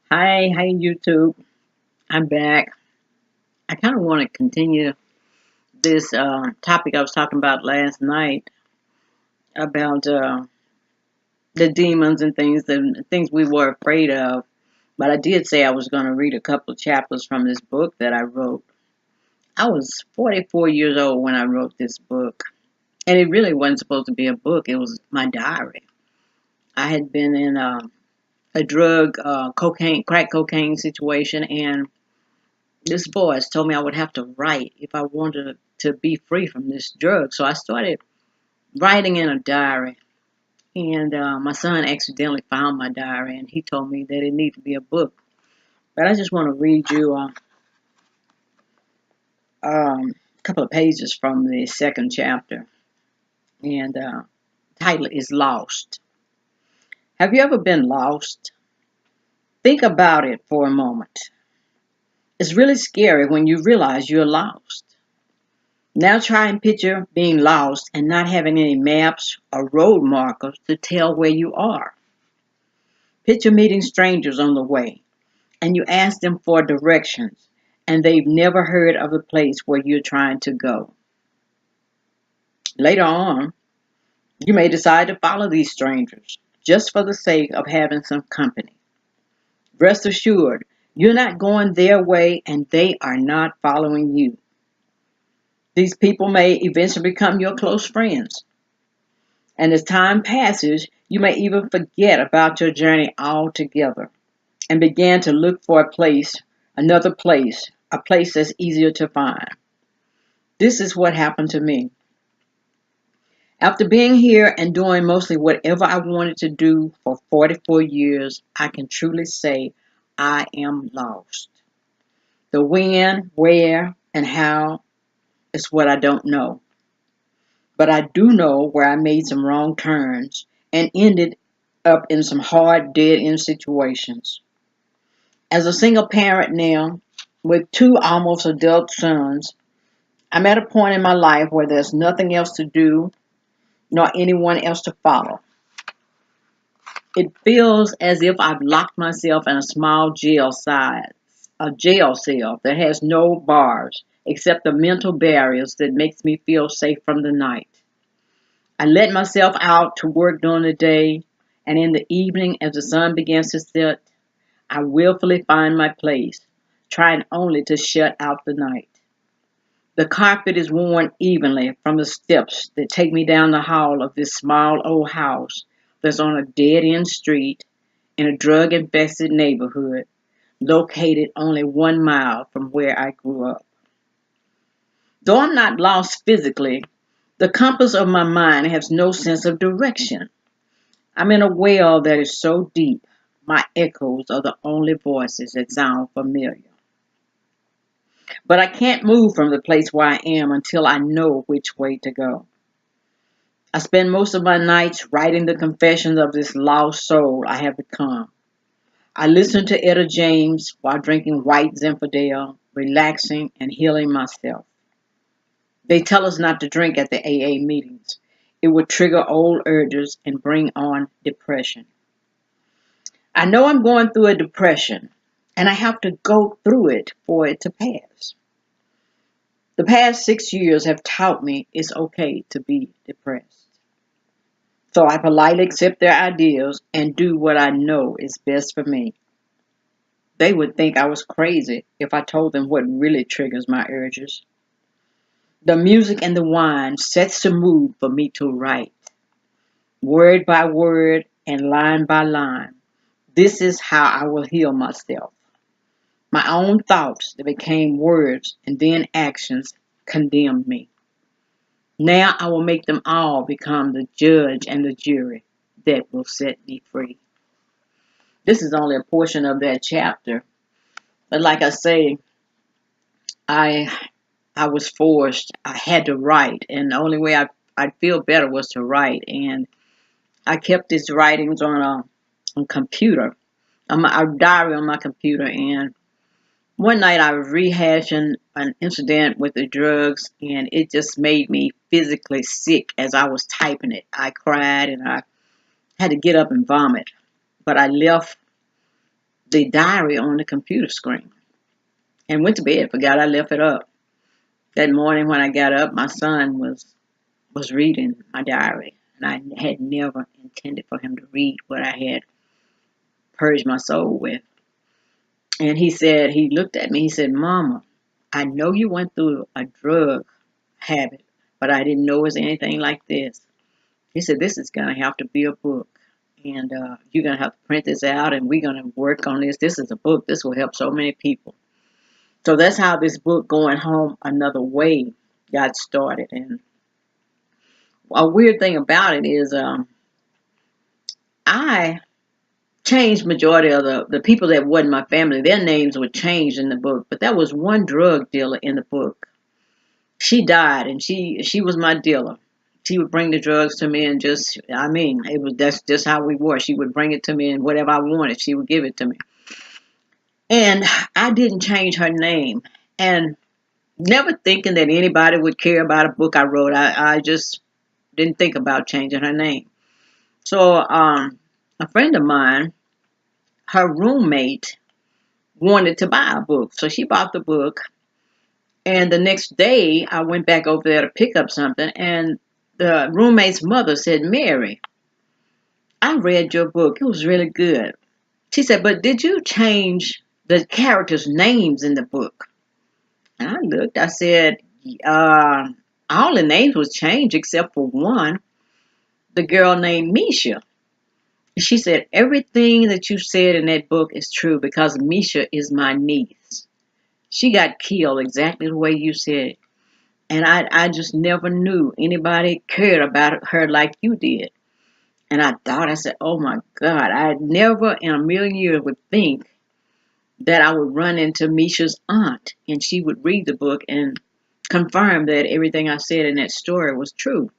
Hi YouTube. I'm back. I kind of want to continue this topic I was talking about last night about the demons and things we were afraid of. But I did say I was going to read a couple of chapters from this book that I wrote. I was 44 years old when I wrote this book, and it really wasn't supposed to be a book. It was my diary. I had been in a drug, crack cocaine situation, and this voice told me I would have to write if I wanted to be free from this drug. So I started writing in a diary. And my son accidentally found my diary and he told me that it needed to be a book. But I just want to read you a couple of pages from the second chapter. And the title is Lost. Have you ever been lost? Think about it for a moment. It's really scary when you realize you're lost. Now try and picture being lost and not having any maps or road markers to tell where you are. Picture meeting strangers on the way and you ask them for directions and they've never heard of the place where you're trying to go. Later on, you may decide to follow these strangers just for the sake of having some company. Rest assured, you're not going their way and they are not following you. These people may eventually become your close friends. And as time passes, you may even forget about your journey altogether and begin to look for another place, a place that's easier to find. This is what happened to me. After being here and doing mostly whatever I wanted to do for 44 years, I can truly say I am lost. The when, where, and how is what I don't know. But I do know where I made some wrong turns and ended up in some hard, dead end situations. As a single parent now, with two almost adult sons, I'm at a point in my life where there's nothing else to do, nor anyone else to follow. It feels as if I've locked myself in a jail cell that has no bars except the mental barriers that makes me feel safe from the night. I let myself out to work during the day, and in the evening, as the sun begins to set, I willfully find my place, trying only to shut out the night. The carpet is worn evenly from the steps that take me down the hall of this small old house that's on a dead end street in a drug infested neighborhood located only 1 mile from where I grew up. Though I'm not lost physically, the compass of my mind has no sense of direction. I'm in a well that is so deep, my echoes are the only voices that sound familiar. But I can't move from the place where I am until I know which way to go. I spend most of my nights writing the confessions of this lost soul I have become. I listen to Etta James while drinking white Zinfandel, relaxing and healing myself. They tell us not to drink at the AA meetings. It would trigger old urges and bring on depression. I know I'm going through a depression, and I have to go through it for it to pass. The past 6 years have taught me it's okay to be depressed. So I politely accept their ideas and do what I know is best for me. They would think I was crazy if I told them what really triggers my urges. The music and the wine sets the mood for me to write, word by word and line by line. This is how I will heal myself. My own thoughts that became words and then actions condemned me. Now I will make them all become the judge and the jury that will set me free. This is only a portion of that chapter. But like I say, I I was forced. I had to write, and the only way I'd feel better was to write. And I kept these writings on computer, a diary on my computer. And one night I was rehashing an incident with the drugs, and it just made me physically sick as I was typing it. I cried, and I had to get up and vomit. But I left the diary on the computer screen and went to bed. Forgot I left it up. That morning when I got up, my son was reading my diary, and I had never intended for him to read what I had purged my soul with. And he looked at me, he said, Mama, I know you went through a drug habit, but I didn't know it was anything like this. He said, this is going to have to be a book. And you're going to have to print this out, and we're going to work on this. This is a book. This will help so many people. So that's how this book, Going Home Another Way, got started. And a weird thing about it is I changed majority of the people that wasn't my family. Their names were changed in the book. But there was one drug dealer in the book. She died, and she was my dealer. She would bring the drugs to me, and that's just how we were. She would bring it to me, and whatever I wanted, she would give it to me. And I didn't change her name, and never thinking that anybody would care about a book I wrote. I just didn't think about changing her name. So a friend of mine, her roommate, wanted to buy a book, so she bought the book. And the next day, I went back over there to pick up something, and the roommate's mother said, Mary, I read your book. It was really good. She said, but did you change the characters' names in the book? And I looked, I said, all the names was changed except for one, the girl named Misha. She said, everything that you said in that book is true because Misha is my niece. She got killed exactly the way you said it. And I just never knew anybody cared about her like you did. And I said, oh my God, I never in a million years would think that I would run into Misha's aunt and she would read the book and confirm that everything I said in that story was true.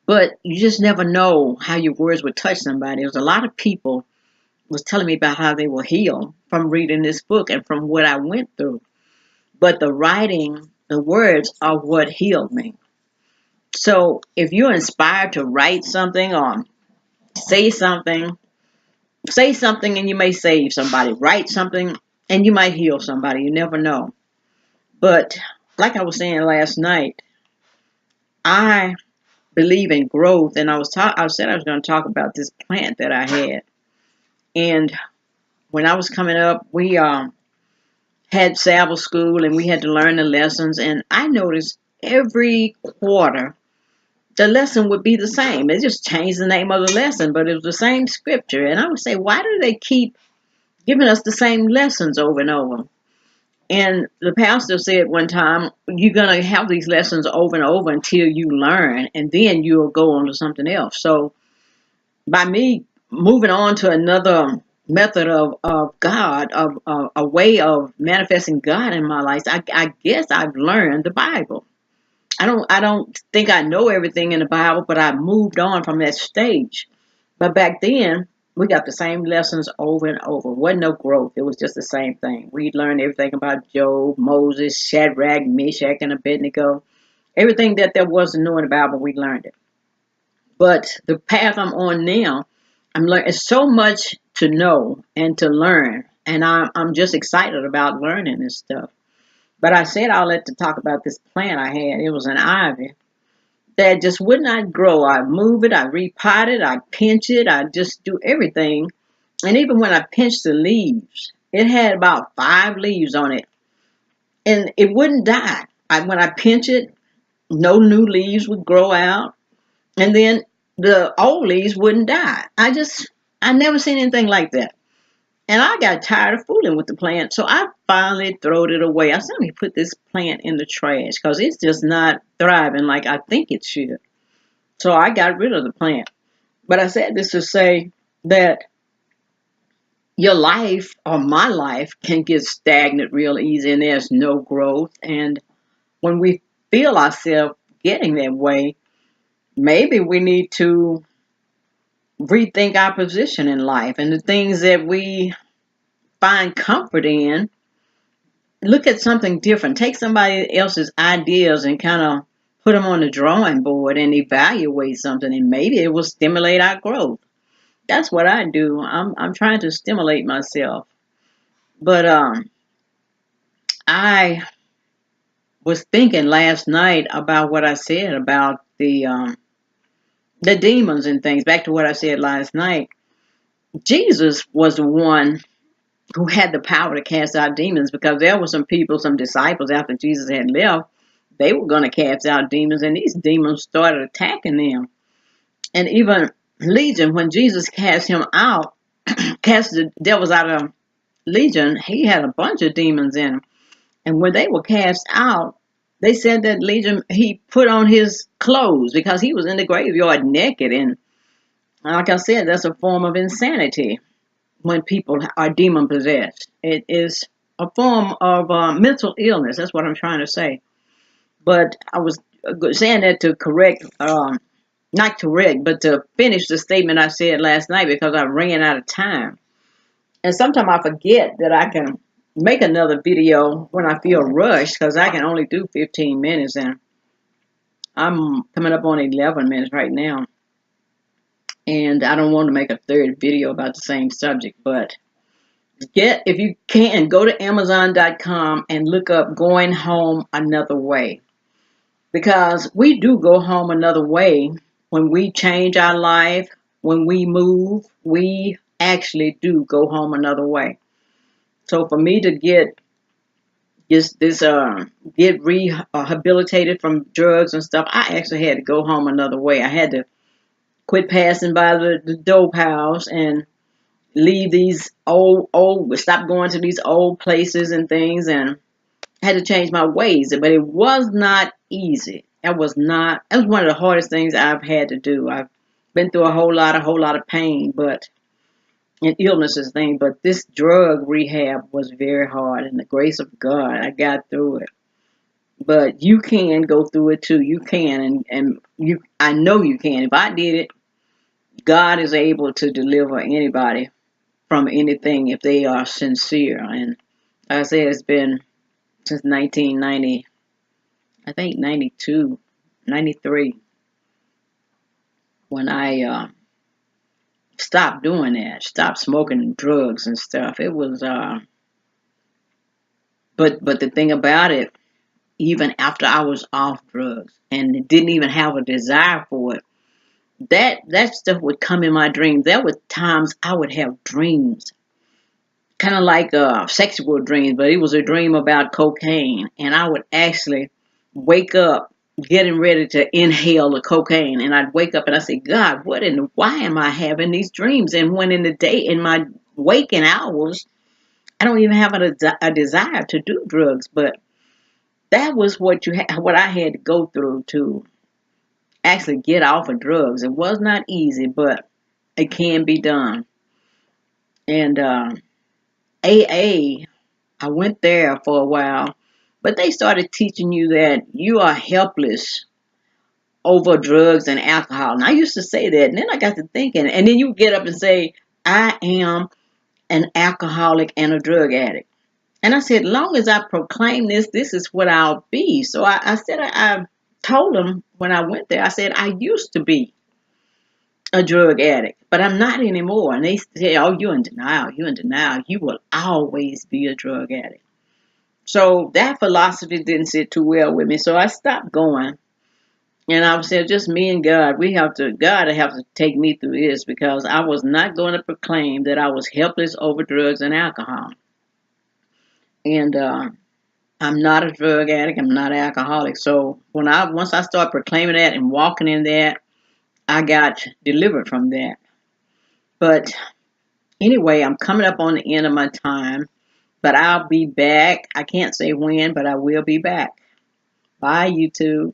But you just never know how your words would touch somebody. There was a lot of people was telling me about how they were healed from reading this book and from what I went through. But the writing, the words are what healed me. So if you're inspired to write something or say something, and you may save somebody. Write something and you might heal somebody. You never know. But like I was saying last night, I believe in growth, and I said I was going to talk about this plant that I had. And when I was coming up, we had Sabbath school and we had to learn the lessons. And I noticed every quarter the lesson would be the same. They just changed the name of the lesson, but it was the same scripture. And I would say, why do they keep giving us the same lessons over and over? And the pastor said one time, you're going to have these lessons over and over until you learn, and then you'll go on to something else. So by me moving on to another method of God, of a way of manifesting God in my life, I guess I've learned the Bible. I don't think I know everything in the Bible, but I moved on from that stage. But back then, we got the same lessons over and over. Wasn't no growth. It was just the same thing. We learned everything about Job, Moses, Shadrach, Meshach, and Abednego. Everything that there was to know in the Bible, we learned it. But the path I'm on now, I'm learning. It's so much to know and to learn, and I'm just excited about learning this stuff. But I said I'll let to talk about this plant I had. It was an ivy that just would not grow. I move it, I repot it, I pinch it, I just do everything. And even when I pinched the leaves, it had about 5 leaves on it. And it wouldn't die. When I pinch it, no new leaves would grow out. And then the old leaves wouldn't die. I never seen anything like that. And I got tired of fooling with the plant, so I finally throwed it away. I said, let me put this plant in the trash because it's just not thriving like I think it should. So I got rid of the plant. But I said this to say that your life or my life can get stagnant real easy and there's no growth. And when we feel ourselves getting that way, maybe we need to rethink our position in life and the things that we find comfort in. Look at something different. Take somebody else's ideas and kind of put them on the drawing board and evaluate something, and maybe it will stimulate our growth. That's what I do. I'm trying to stimulate myself. But I was thinking last night about what I said about the demons and things. Back to what I said last night. Jesus was the one who had the power to cast out demons, because there were some people, some disciples after Jesus had left, they were going to cast out demons, and these demons started attacking them. And even Legion, when Jesus cast him out, cast the devils out of Legion, he had a bunch of demons in him. And when they were cast out, they said that Legion, he put on his clothes because he was in the graveyard naked. And like I said, that's a form of insanity when people are demon possessed. It is a form of mental illness. That's what I'm trying to say. But I was saying that to correct, not correct, but to finish the statement I said last night, because I ran out of time. And sometimes I forget that I can make another video when I feel rushed, because I can only do 15 minutes, and I'm coming up on 11 minutes right now. And I don't want to make a third video about the same subject, but if you can, go to Amazon.com and look up Going Home Another Way. Because we do go home another way when we change our life, when we move, we actually do go home another way. So for me to get get rehabilitated from drugs and stuff, I actually had to go home another way. I had to quit passing by the dope house and leave these stop going to these old places and things, and I had to change my ways. But it was not easy. That was one of the hardest things I've had to do. I've been through a whole lot of pain, but and illnesses thing. But this drug rehab was very hard, and the grace of God, I got through it. But you can go through it too. You can, and I know you can. If I did it, God is able to deliver anybody from anything if they are sincere. And like I said, it's been since 1990, I think 92, 93, when I stopped doing that, stopped smoking drugs and stuff. It was, but the thing about it, even after I was off drugs and didn't even have a desire for it, that stuff would come in my dreams. There were times I would have dreams, kind of like sexual dreams, but it was a dream about cocaine, and I would actually wake up getting ready to inhale the cocaine, and I'd wake up and I say, God, why am I having these dreams? And when in the day, in my waking hours, I don't even have a desire to do drugs. But that was what I had to go through to actually get off of drugs. It was not easy, but it can be done. And AA, I went there for a while, but they started teaching you that you are helpless over drugs and alcohol. And I used to say that, and then I got to thinking, and then you get up and say, I am an alcoholic and a drug addict. And I said, long as I proclaim this, this is what I'll be. So I told them when I went there, I said, I used to be a drug addict, but I'm not anymore. And they said, oh, you're in denial. You're in denial. You will always be a drug addict. So that philosophy didn't sit too well with me. So I stopped going. And I said, just me and God. God have to take me through this, because I was not going to proclaim that I was helpless over drugs and alcohol. And I'm not a drug addict. I'm not an alcoholic. So once I started proclaiming that and walking in that, I got delivered from that. But anyway, I'm coming up on the end of my time, but I'll be back. I can't say when, but I will be back. Bye, YouTube.